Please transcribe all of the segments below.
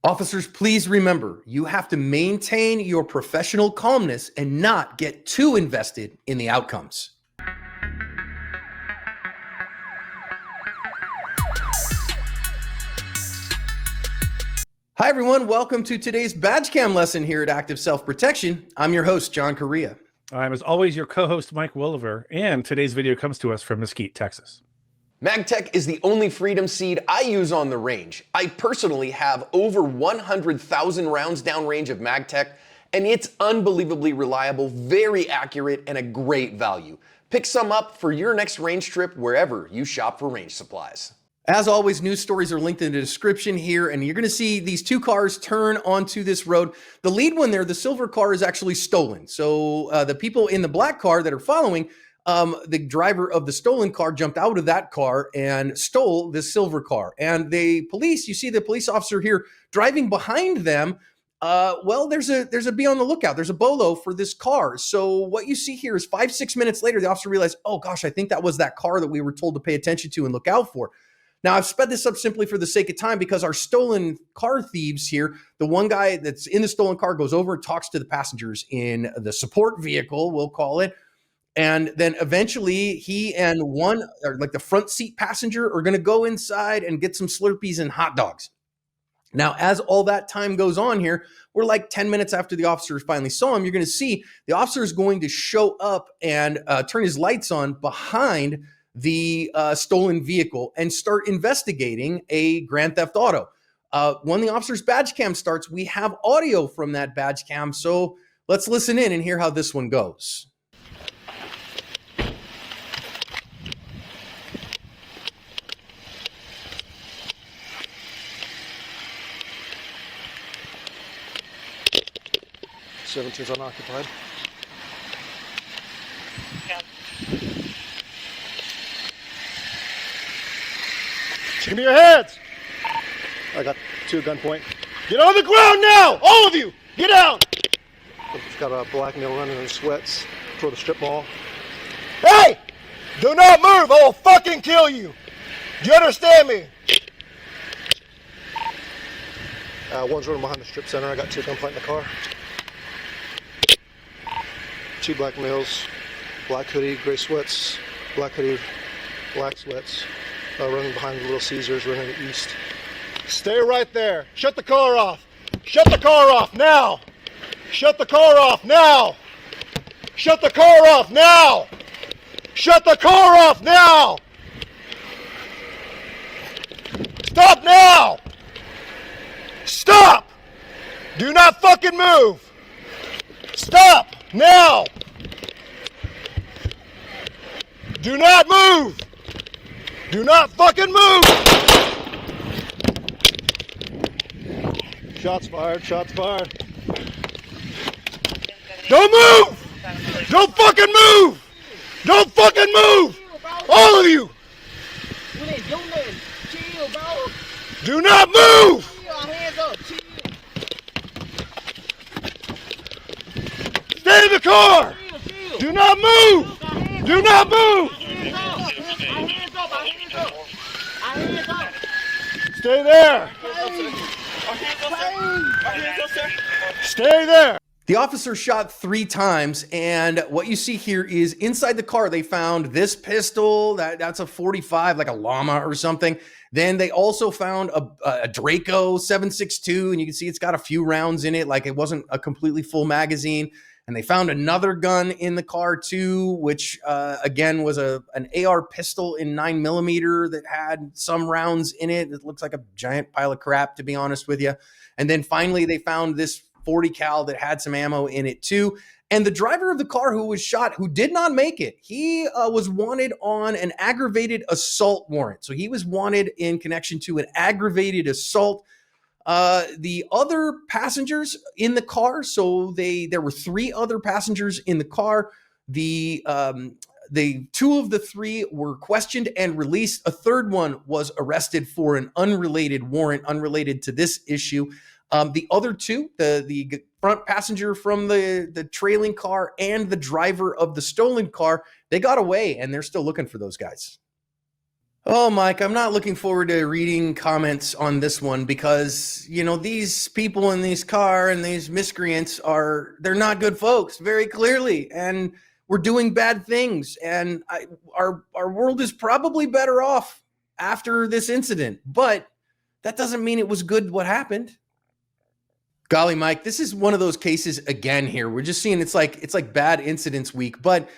Officers, please remember, you have to maintain your professional calmness and not get too invested in the outcomes. Hi, everyone. Welcome to today's badge cam lesson here at Active Self-Protection. I'm your host, John Correa. I'm, as always, your co-host, Mike Williver, and today's video comes to us from Mesquite, Texas. Magtech is the only freedom seed I use on the range. I personally have over 100,000 rounds downrange of Magtech, and it's unbelievably reliable, very accurate, and a great value. Pick some up for your next range trip wherever you shop for range supplies. As always, news stories are linked in the description here, and you're going to see these two cars turn onto this road. The lead one there, the silver car, is actually stolen. So the people in the black car that are following, the driver of the stolen car jumped out of that car and stole this silver car. And the police, you see the police officer here driving behind them. Well, there's a be on the lookout. There's a bolo for this car. So what you see here is 5-6 minutes later, the officer realized, oh gosh, I think that was that car that we were told to pay attention to and look out for. Now, I've sped this up simply for the sake of time because our stolen car thieves here, the one guy that's in the stolen car goes over and talks to the passengers in the support vehicle, we'll call it. And then eventually he and the front seat passenger are going to go inside and get some Slurpees and hot dogs. Now, as all that time goes on here, we're like 10 minutes after the officers finally saw him. You're going to see the officer is going to show up and turn his lights on behind the stolen vehicle and start investigating a Grand Theft Auto. When the officer's badge cam starts, we have audio from that badge cam. So let's listen in and hear how this one goes. Seventeen's unoccupied. Give me your hands! I got two gunpoint. Get on the ground now! All of you! Get out! It's got a blackmail running in sweats for the strip mall. Hey! Do not move! I will fucking kill you! Do you understand me? One's running behind the strip center. I got two gunpoint in the car. Two black males, black hoodie, gray sweats, black hoodie, black sweats. Running behind the Little Caesars, running east. Stay right there. Shut the car off. Shut the car off now. Shut the car off now. Shut the car off now. Shut the car off now. Stop now. Stop. Do not fucking move. Stop now. Do not move. Do not fucking move! Shots fired, shots fired. Don't move! Don't fucking move! Don't fucking move! All of you! Do not move! Stay in the car! Do not move! Do not move! Stay there! Stay there! The officer shot 3 times, and what you see here is inside the car, they found this pistol, that's a 45, like a llama or something. Then they also found a Draco 7.62, and you can see it's got a few rounds in it, like it wasn't a completely full magazine. And they found another gun in the car too, which again was an AR pistol in 9mm that had some rounds in it. It looks like a giant pile of crap, to be honest with you. And then finally they found this 40 cal that had some ammo in it too. And the driver of the car who was shot, who did not make it, he was wanted on an aggravated assault warrant. So he was wanted in connection to an aggravated assault. The other passengers in the car, so there were 3 other passengers in the car. The 2 of the 3 were questioned and released. A third one was arrested for an unrelated warrant, unrelated to this issue. The other 2, the front passenger from the trailing car and the driver of the stolen car, they got away and they're still looking for those guys. Oh, Mike, I'm not looking forward to reading comments on this one because, these people in these car and these miscreants they're not good folks, very clearly. And we're doing bad things. And our world is probably better off after this incident. But that doesn't mean it was good what happened. Golly, Mike, this is one of those cases again here. We're just seeing it's like bad incidents week, but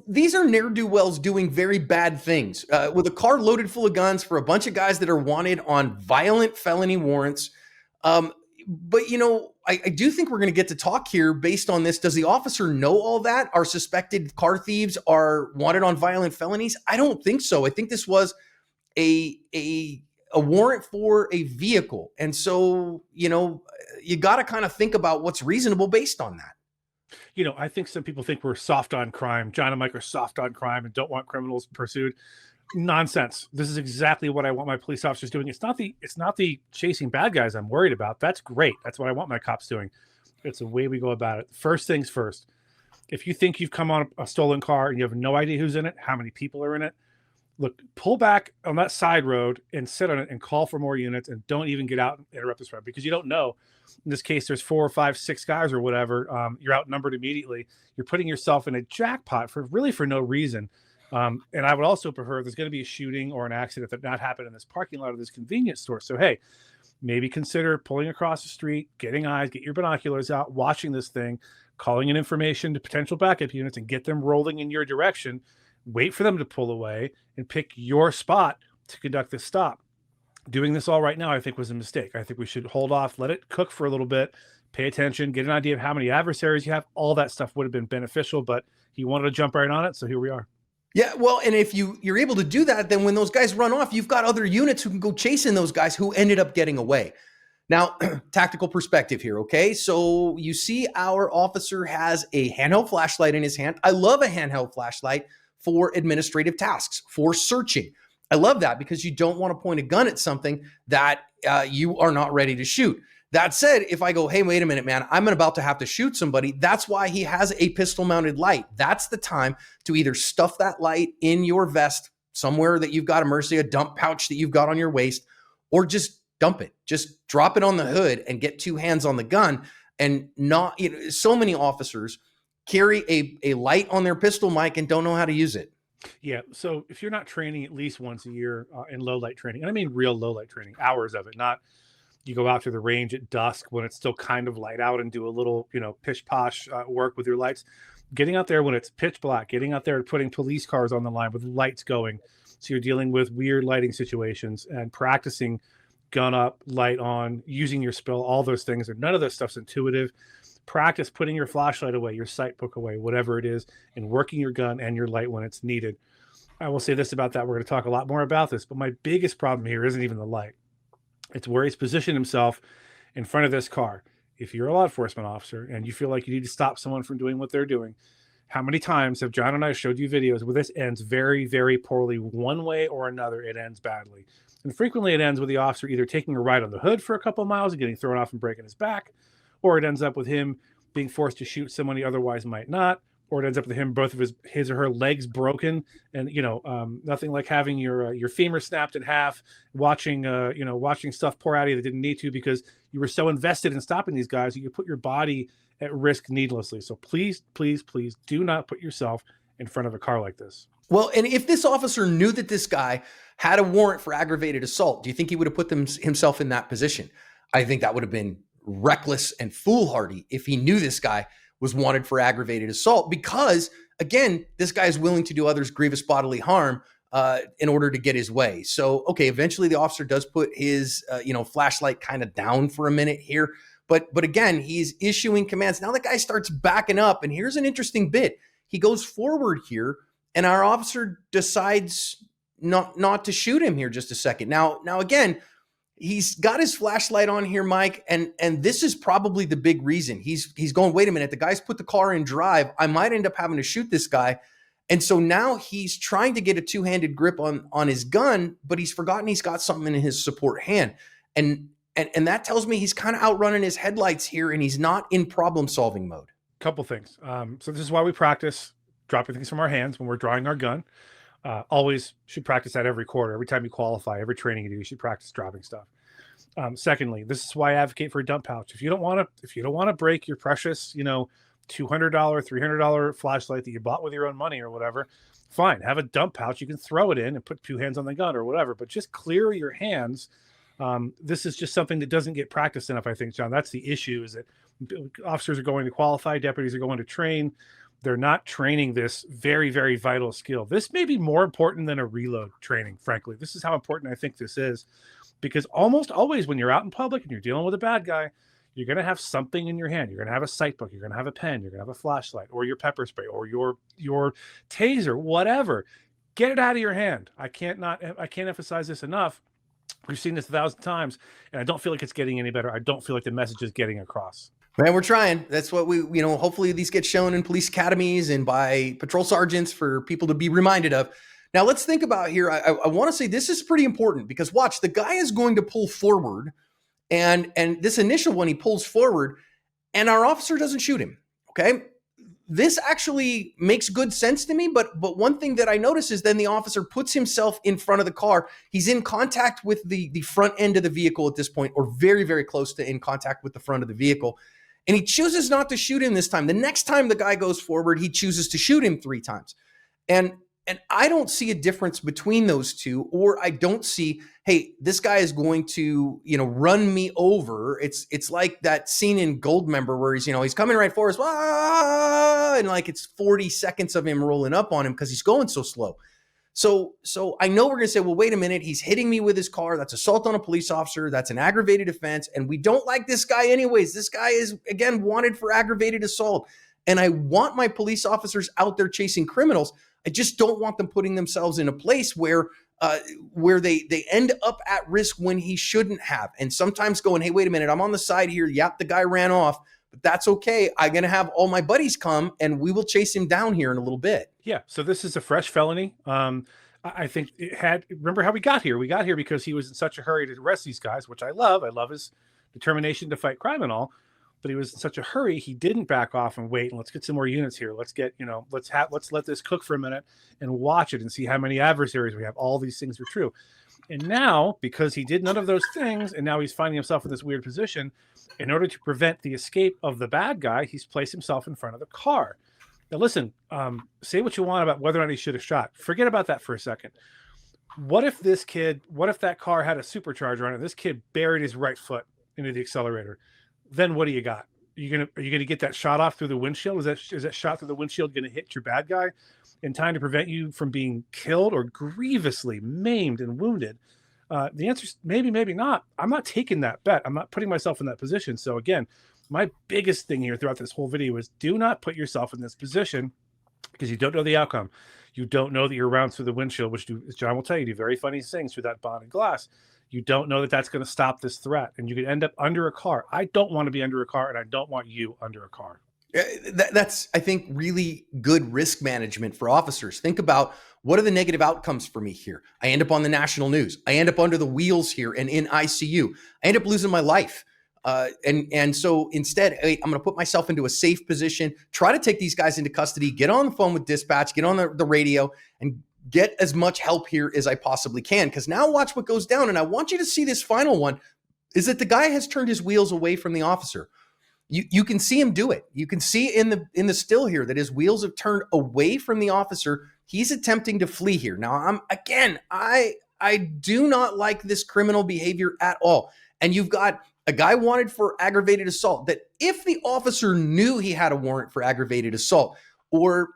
these are ne'er-do-wells doing very bad things with a car loaded full of guns for a bunch of guys that are wanted on violent felony warrants. But I do think we're going to get to talk here based on this. Does the officer know all that? Our suspected car thieves are wanted on violent felonies? I don't think so. I think this was a warrant for a vehicle. And so, you got to kind of think about what's reasonable based on that. I think some people think we're soft on crime. John and Mike are soft on crime and don't want criminals pursued. Nonsense. This is exactly what I want my police officers doing. It's not the chasing bad guys I'm worried about. That's great. That's what I want my cops doing. It's the way we go about it. First things first. If you think you've come on a stolen car and you have no idea who's in it, how many people are in it, look, pull back on that side road and sit on it and call for more units, and don't even get out and interrupt this road, because you don't know. In this case, there's 4 or 5, 6 guys or whatever. You're outnumbered immediately. You're putting yourself in a jackpot for no reason. And I would also prefer, if there's going to be a shooting or an accident, that not happen in this parking lot of this convenience store. So, hey, maybe consider pulling across the street, getting eyes, get your binoculars out, watching this thing, calling in information to potential backup units and get them rolling in your direction. Wait for them to pull away and pick your spot to conduct this stop. Doing this all right now, I think, was a mistake. I think we should hold off, let it cook for a little bit, pay attention, get an idea of how many adversaries you have. All that stuff would have been beneficial, but he wanted to jump right on it, so here we are. Yeah, well, and if you're able to do that, then when those guys run off, you've got other units who can go chasing those guys who ended up getting away. Now, tactical perspective here, okay? So you see our officer has a handheld flashlight in his hand. I love a handheld flashlight for administrative tasks, for searching. I love that because you don't want to point a gun at something that you are not ready to shoot. That said, if I go, hey, wait a minute, man, I'm about to have to shoot somebody, that's why he has a pistol-mounted light. That's the time to either stuff that light in your vest somewhere that you've got a dump pouch that you've got on your waist, or just dump it. Just drop it on the hood and get 2 hands on the gun. And not, so many officers carry a light on their pistol, Mike, and don't know how to use it. Yeah. So if you're not training at least once a year in low light training, and I mean real low light training, hours of it, not you go out to the range at dusk when it's still kind of light out and do a little, pish posh work with your lights, getting out there when it's pitch black, getting out there and putting police cars on the line with lights going. So you're dealing with weird lighting situations and practicing gun up, light on, using your spill, all those things. And none of this stuff's intuitive. Practice putting your flashlight away, your sight book away, whatever it is, and working your gun and your light when it's needed. I will say this about that. We're going to talk a lot more about this, but my biggest problem here isn't even the light. It's where he's positioned himself in front of this car. If you're a law enforcement officer and you feel like you need to stop someone from doing what they're doing, how many times have John and I showed you videos where this ends very, very poorly one way or another? It ends badly. And frequently it ends with the officer either taking a ride on the hood for a couple of miles and getting thrown off and breaking his back, or it ends up with him being forced to shoot someone he otherwise might not, or it ends up with him, both of his or her legs broken, and nothing like having your femur snapped in half, watching stuff pour out of you that didn't need to because you were so invested in stopping these guys that you put your body at risk needlessly. So please, please, please do not put yourself in front of a car like this. Well, and if this officer knew that this guy had a warrant for aggravated assault, do you think he would have put himself in that position? I think that would have been reckless and foolhardy if he knew this guy was wanted for aggravated assault, because again, this guy is willing to do others grievous bodily harm in order to get his way. So, okay, eventually the officer does put his flashlight kind of down for a minute here, but again, he's issuing commands. Now the guy starts backing up, and here's an interesting bit. He goes forward here, and our officer decides not to shoot him here just a second. Now again, he's got his flashlight on here, Mike, and this is probably the big reason. He's going, wait a minute, the guy's put the car in drive. I might end up having to shoot this guy. And so now he's trying to get a two-handed grip on his gun, but he's forgotten he's got something in his support hand. And that tells me he's kind of outrunning his headlights here, and he's not in problem-solving mode. Couple things. So this is why we practice dropping things from our hands when we're drawing our gun. Always should practice that every quarter. Every time you qualify, every training you do, you should practice dropping stuff. Secondly, this is why I advocate for a dump pouch. If you don't want to break your precious, $200, $300 flashlight that you bought with your own money or whatever, fine, have a dump pouch. You can throw it in and put 2 hands on the gun or whatever, but just clear your hands. This is just something that doesn't get practiced enough, I think, John. That's the issue, is that officers are going to qualify, deputies are going to train. They're not training this very, very vital skill. This may be more important than a reload training, frankly. This is how important I think this is, because almost always when you're out in public and you're dealing with a bad guy, you're going to have something in your hand. You're going to have a sight book. You're going to have a pen. You're going to have a flashlight or your pepper spray or your taser, whatever. Get it out of your hand. I can't emphasize this enough. We've seen this 1,000 times, and I don't feel like it's getting any better. I don't feel like the message is getting across. Man, we're trying. That's what we, hopefully these get shown in police academies and by patrol sergeants for people to be reminded of. Now let's think about here. I want to say this is pretty important, because watch, the guy is going to pull forward, and this initial one, he pulls forward and our officer doesn't shoot him. Okay. This actually makes good sense to me. But one thing that I notice is then the officer puts himself in front of the car. He's in contact with the front end of the vehicle at this point, or very, very close to in contact with the front of the vehicle. And he chooses not to shoot him this time. The next time the guy goes forward, he chooses to shoot him 3 times. And I don't see a difference between those two, or I don't see, hey, this guy is going to, run me over. It's like that scene in Goldmember where he's coming right for us, and like it's 40 seconds of him rolling up on him because he's going so slow. So I know we're going to say, well, wait a minute, he's hitting me with his car. That's assault on a police officer. That's an aggravated offense. And we don't like this guy anyways. This guy is, again, wanted for aggravated assault. And I want my police officers out there chasing criminals. I just don't want them putting themselves in a place where they end up at risk when he shouldn't have. And sometimes going, hey, wait a minute, I'm on the side here. Yep, the guy ran off, but that's okay. I'm going to have all my buddies come and we will chase him down here in a little bit. Yeah. So this is a fresh felony. I think remember how we got here? We got here because he was in such a hurry to arrest these guys, which I love. I love his determination to fight crime and all. But he was in such a hurry, he didn't back off and wait. And let's get some more units here. Let's get, let's let this cook for a minute and watch it and see how many adversaries we have. All these things are true. And now, because he did none of those things, and now he's finding himself in this weird position, in order to prevent the escape of the bad guy, he's placed himself in front of the car. Now, listen, say what you want about whether or not he should have shot. Forget about that for a second. What if that car had a supercharger on it? This kid buried his right foot into the accelerator. Then what do you got? Are you gonna get that shot off through the windshield? Is that shot through the windshield going to hit your bad guy in time to prevent you from being killed or grievously maimed and wounded? The answer is maybe, maybe not. I'm not taking that bet. I'm not putting myself in that position. So again, my biggest thing here throughout this whole video is do not put yourself in this position, because you don't know the outcome. You don't know that your rounds through the windshield, which as John will tell you, do very funny things through that bonded glass. You don't know that that's going to stop this threat, and you could end up under a car. I don't want to be under a car, and I don't want you under a car. That's, I think, really good risk management for officers. Think about, what are the negative outcomes for me here? I end up on the national news. I end up under the wheels here and in ICU. I end up losing my life. And so instead, I'm going to put myself into a safe position, try to take these guys into custody, get on the phone with dispatch, get on the radio, and get as much help here as I possibly can. Because now watch what goes down. And I want you to see this final one, is that the guy has turned his wheels away from the officer. You can see him do it. You can see in the still here that his wheels have turned away from the officer. He's attempting to flee here. Now, I do not like this criminal behavior at all. And you've got a guy wanted for aggravated assault that if the officer knew he had a warrant for aggravated assault, or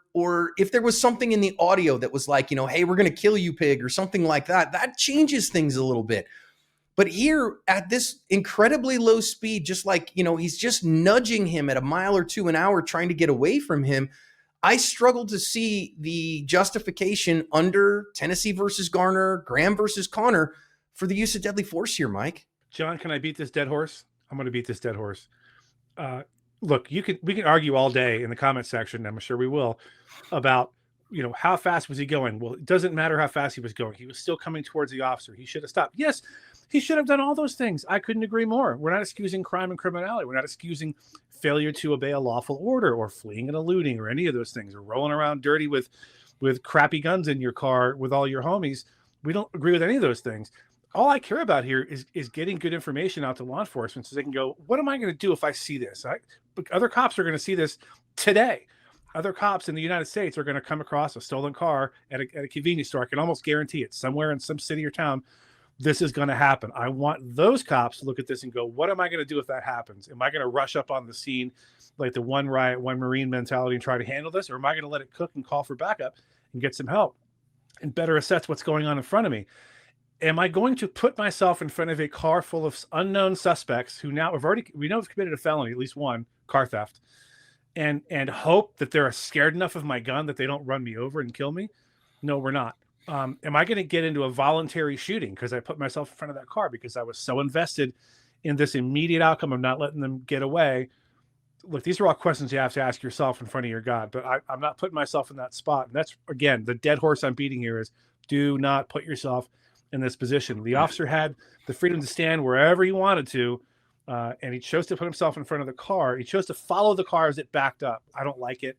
if there was something in the audio that was like, hey, we're going to kill you, pig, or something like that, that changes things a little bit. But here at this incredibly low speed, just like, he's just nudging him at a mile or 2 an hour, trying to get away from him. I struggle to see the justification under Tennessee versus Garner, Graham versus Connor for the use of deadly force here, Mike. John, can I beat this dead horse? I'm going to beat this dead horse. Look, we can argue all day in the comment section, I'm sure we will, about how fast was he going? Well, it doesn't matter how fast he was going. He was still coming towards the officer. He should have stopped. Yes, he should have done all those things. I couldn't agree more. We're not excusing crime and criminality. We're not excusing failure to obey a lawful order or fleeing and eluding or any of those things, or rolling around dirty with with crappy guns in your car with all your homies. We don't agree with any of those things. All I care about here is getting good information out to law enforcement so they can go, what am I going to do if I see this? Other cops are going to see this today. Other cops in the United States are going to come across a stolen car at a convenience store. I can almost guarantee it. Somewhere in some city or town, this is going to happen. I want those cops to look at this and go, what am I going to do if that happens? Am I going to rush up on the scene like the one riot, one Marine mentality and try to handle this? Or am I going to let it cook and call for backup and get some help and better assess what's going on in front of me? Am I going to put myself in front of a car full of unknown suspects who now we know have committed a felony, at least one, car theft, and hope that they're scared enough of my gun that they don't run me over and kill me? No, we're not. Am I going to get into a voluntary shooting because I put myself in front of that car because I was so invested in this immediate outcome of not letting them get away? Look, these are all questions you have to ask yourself in front of your God, but I'm not putting myself in that spot. And that's, again, the dead horse I'm beating here is do not put yourself in this position. The officer had the freedom to stand wherever he wanted to, and he chose to put himself in front of the car. He chose to follow the car as it backed up. I don't like it.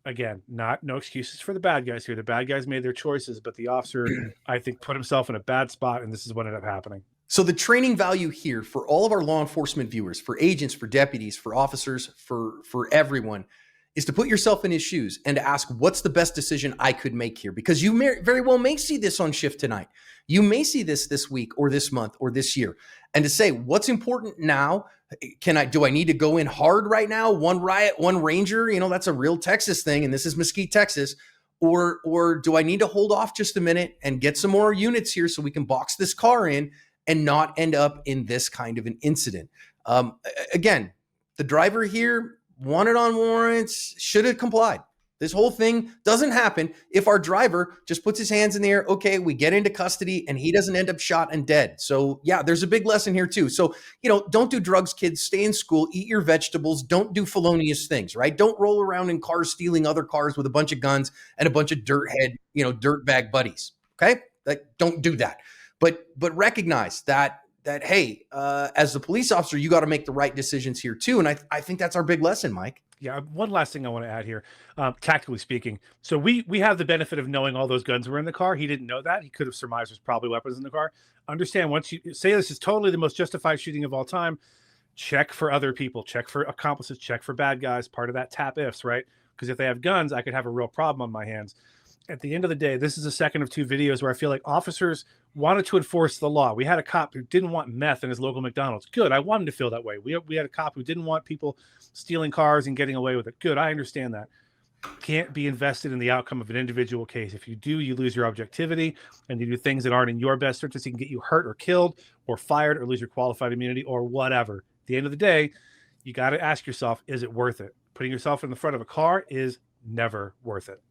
Again, no excuses for the bad guys here. The bad guys made their choices, but the officer, I think, put himself in a bad spot, and this is what ended up happening. So the training value here for all of our law enforcement viewers, for agents, for deputies, for officers, for everyone, is to put yourself in his shoes and to ask, what's the best decision I could make here? Because you very well may see this on shift tonight. You may see this week or this month or this year. And to say, what's important now? Do I need to go in hard right now? One riot, one ranger, that's a real Texas thing. And this is Mesquite, Texas. Or do I need to hold off just a minute and get some more units here so we can box this car in and not end up in this kind of an incident? Again, the driver here wanted on warrants, should have complied. This whole thing doesn't happen if our driver just puts his hands in the air. Okay, we get into custody and he doesn't end up shot and dead. So yeah, there's a big lesson here too. So, don't do drugs, kids. Stay in school, eat your vegetables. Don't do felonious things, right? Don't roll around in cars stealing other cars with a bunch of guns and a bunch of dirtbag buddies. Okay, don't do that. But recognize that hey, as the police officer, you got to make the right decisions here too. And I think that's our big lesson, Mike. Yeah, one last thing I want to add here, tactically speaking. So we have the benefit of knowing all those guns were in the car. He didn't know that. He could have surmised there's probably weapons in the car. Understand, once you say this is totally the most justified shooting of all time, check for other people, check for accomplices, check for bad guys, part of that tap ifs, right? Because if they have guns, I could have a real problem on my hands. At the end of the day, this is the second of two videos where I feel like officers wanted to enforce the law. We had a cop who didn't want meth in his local McDonald's. Good. I wanted to feel that way. We had a cop who didn't want people stealing cars and getting away with it. Good. I understand that. Can't be invested in the outcome of an individual case. If you do, you lose your objectivity and you do things that aren't in your best interest. It can get you hurt or killed or fired or lose your qualified immunity or whatever. At the end of the day, you got to ask yourself, is it worth it? Putting yourself in the front of a car is never worth it.